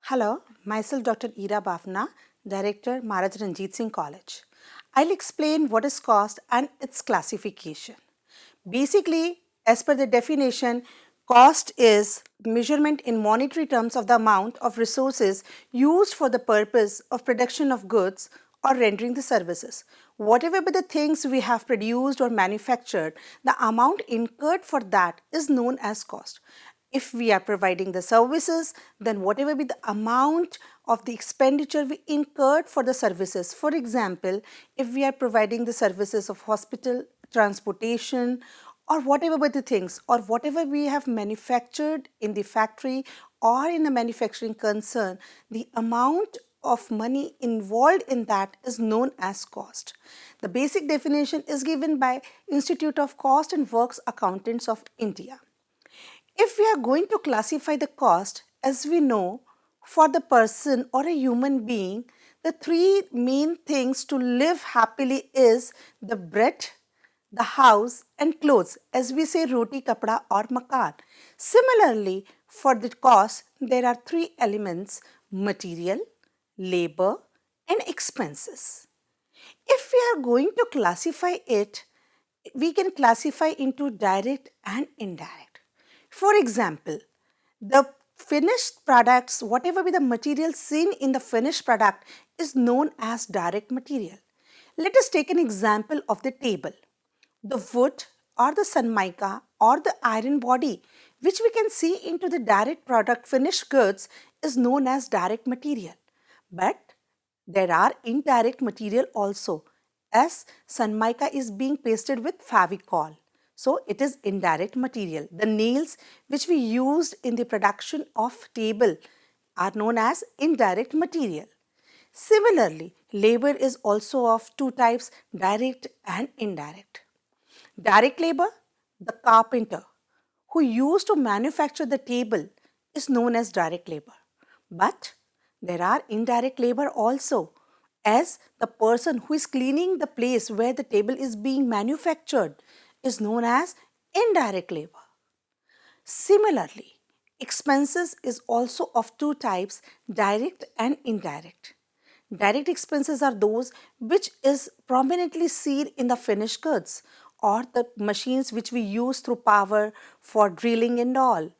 Hello, myself Dr. Ira Bapna, Director, Maharaj Ranjit Singh College. I'll explain what is cost and its classification. Basically, as per the definition, cost is measurement in monetary terms of the amount of resources used for the purpose of production of goods or rendering the services. Whatever be the things we have produced or manufactured, the amount incurred for that is known as cost. If we are providing the services, then whatever be the amount of the expenditure we incurred for the services. For example, if we are providing the services of hospital, transportation, or whatever be the things, or whatever we have manufactured in the factory or in a manufacturing concern, the amount of money involved in that is known as cost. The basic definition is given by Institute of Cost and Works Accountants of India. If we are going to classify the cost, as we know, for the person or a human being, the three main things to live happily is the bread, the house and clothes, as we say roti, kapda or makan. Similarly, for the cost, there are three elements: material, labor and expenses. If we are going to classify it, we can classify into direct and indirect. For example, the finished products, whatever be the material seen in the finished product, is known as direct material. Let us take an example of the table. The wood or the sanmaika or the iron body, which we can see into the direct product finished goods, is known as direct material. But there are indirect material also, as sanmaika is being pasted with favicol. So it is indirect material. The nails which we used in the production of table are known as indirect material. Similarly, labor is also of two types, direct and indirect. Direct labor, the carpenter who used to manufacture the table is known as direct labor. But there are indirect labor also, as the person who is cleaning the place where the table is being manufactured is known as indirect labor. Similarly, expenses is also of two types, direct and indirect. Direct expenses are those which is prominently seen in the finished goods or the machines which we use through power for drilling and all.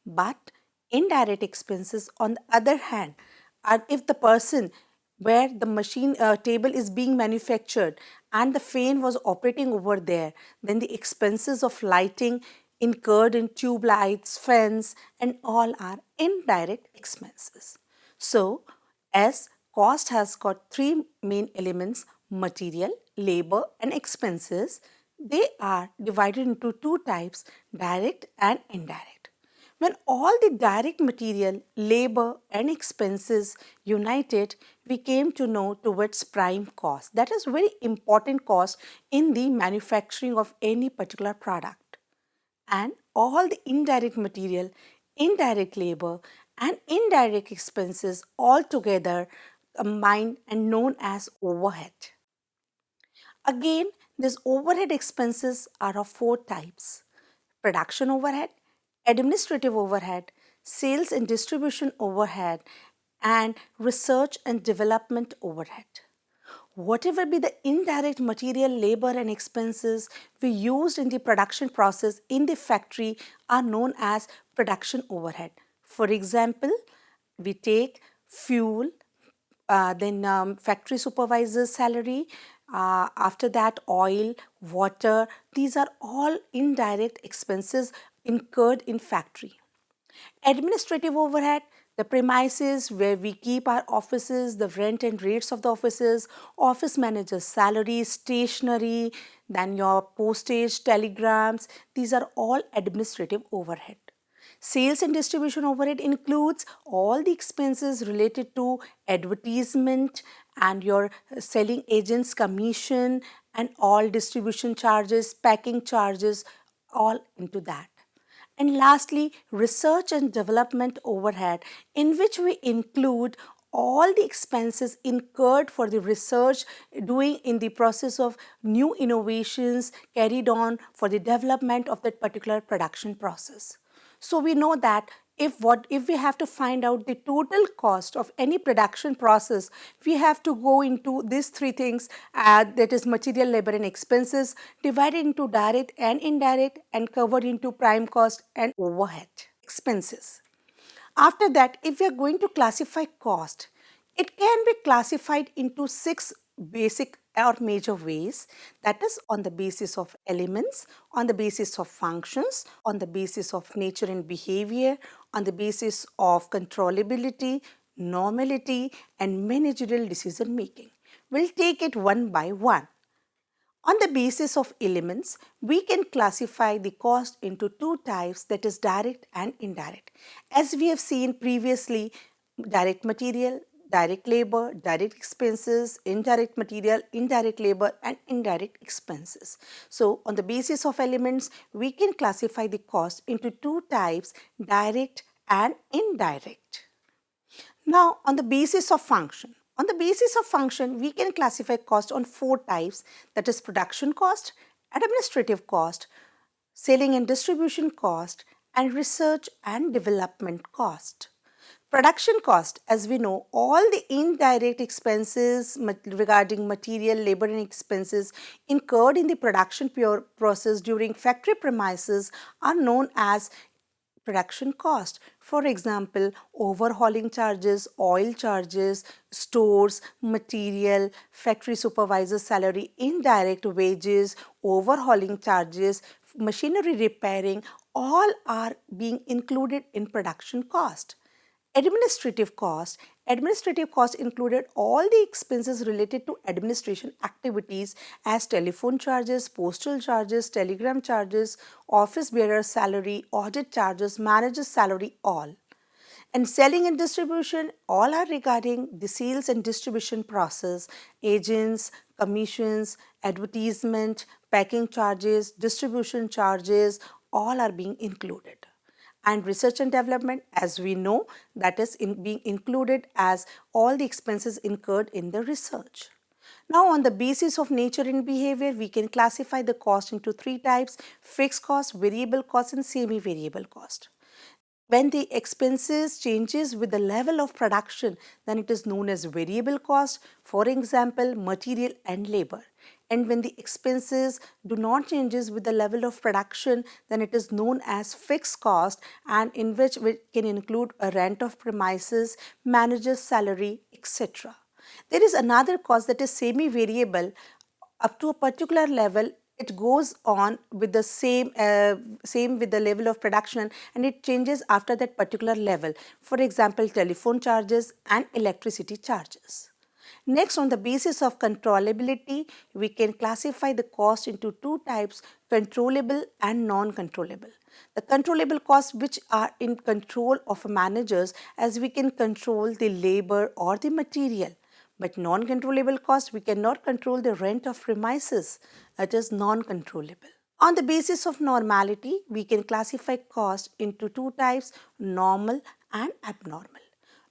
But indirect expenses, on the other hand, are if the person where the machine table is being manufactured and the fan was operating over there, then the expenses of lighting incurred in tube lights, fans and all are indirect expenses. So, as cost has got three main elements: material, labor and expenses. They are divided into two types, direct and indirect. When all the direct material, labor and expenses united, we came to know towards prime cost. That is very important cost in the manufacturing of any particular product. And all the indirect material, indirect labor and indirect expenses all together combined and known as overhead. Again, these overhead expenses are of four types: production overhead, administrative overhead, sales and distribution overhead, and research and development overhead. Whatever be the indirect material, labor and expenses we used in the production process in the factory are known as production overhead. For example, we take fuel, then factory supervisor's salary, after that oil, water. These are all indirect expenses incurred in factory. Administrative overhead, the premises where we keep our offices, the rent and rates of the offices, office manager's salary, stationery, then your postage, telegrams, these are all administrative overhead. Sales and distribution overhead includes all the expenses related to advertisement and your selling agent's commission and all distribution charges, packing charges, all into that. And lastly, research and development overhead, in which we include all the expenses incurred for the research doing in the process of new innovations carried on for the development of that particular production process. So we know that if we have to find out the total cost of any production process, we have to go into these three things, that is material, labor and expenses, divided into direct and indirect, and covered into prime cost and overhead expenses. After that, if we are going to classify cost, it can be classified into 6 basic or major ways, that is on the basis of elements, on the basis of functions, on the basis of nature and behavior, on the basis of controllability, normality, and managerial decision making. We'll take it one by one. On the basis of elements, we can classify the cost into two types, that is direct and indirect. As we have seen previously, direct material, direct labor, direct expenses, indirect material, indirect labor, and indirect expenses. So, on the basis of elements, we can classify the cost into two types, direct and indirect. Now, on the basis of function. On the basis of function, we can classify cost on 4 types, that is production cost, administrative cost, selling and distribution cost, and research and development cost. Production cost, as we know, all the indirect expenses regarding material, labor and expenses incurred in the production process during factory premises are known as production cost. For example, overhauling charges, oil charges, stores, material, factory supervisor salary, indirect wages, overhauling charges, machinery repairing, all are being included in production cost. Administrative cost. Administrative cost included all the expenses related to administration activities as telephone charges, postal charges, telegram charges, office bearer salary, audit charges, manager's salary, all. And selling and distribution, all are regarding the sales and distribution process, agents, commissions, advertisement, packing charges, distribution charges, all are being included. And research and development, as we know, that is being included as all the expenses incurred in the research. Now, on the basis of nature and behavior, we can classify the cost into 3 types: fixed cost, variable cost, and semi-variable cost. When the expenses changes with the level of production, then it is known as variable cost, for example, material and labor. And when the expenses do not changes with the level of production, then it is known as fixed cost, and in which we can include a rent of premises, manager's salary, etc. There is another cost that is semi-variable. Up to a particular level, it goes on with the same with the level of production, and it changes after that particular level. For example, telephone charges and electricity charges. Next, on the basis of controllability, we can classify the cost into 2 types: controllable and non-controllable. The controllable costs, which are in control of managers, as we can control the labor or the material. But non-controllable cost, we cannot control the rent of premises. It is non-controllable. On the basis of normality, we can classify cost into 2 types: normal and abnormal.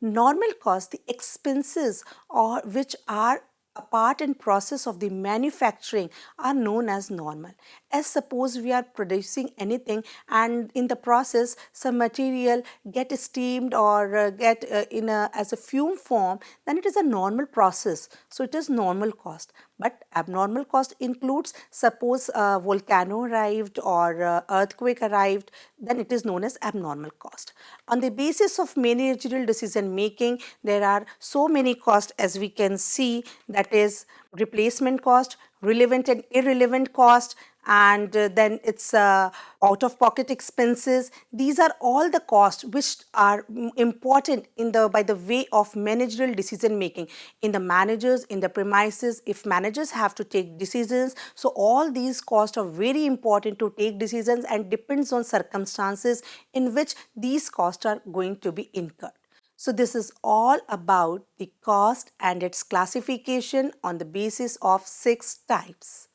Normal cost, the expenses or which are a part and process of the manufacturing, are known as normal. As suppose we are producing anything, and in the process some material get steamed or get as a fume form, then it is a normal process. So it is normal cost. But abnormal cost includes, suppose a volcano arrived or earthquake arrived, then it is known as abnormal cost. On the basis of managerial decision making, there are so many costs, as we can see, that is replacement cost, relevant and irrelevant cost, and then it's out-of-pocket expenses. These are all the costs which are important by the way of managerial decision making in the managers, in the premises. If managers have to take decisions, so all these costs are very important to take decisions, and depends on circumstances in which these costs are going to be incurred. So this is all about the cost and its classification on the basis of 6 types.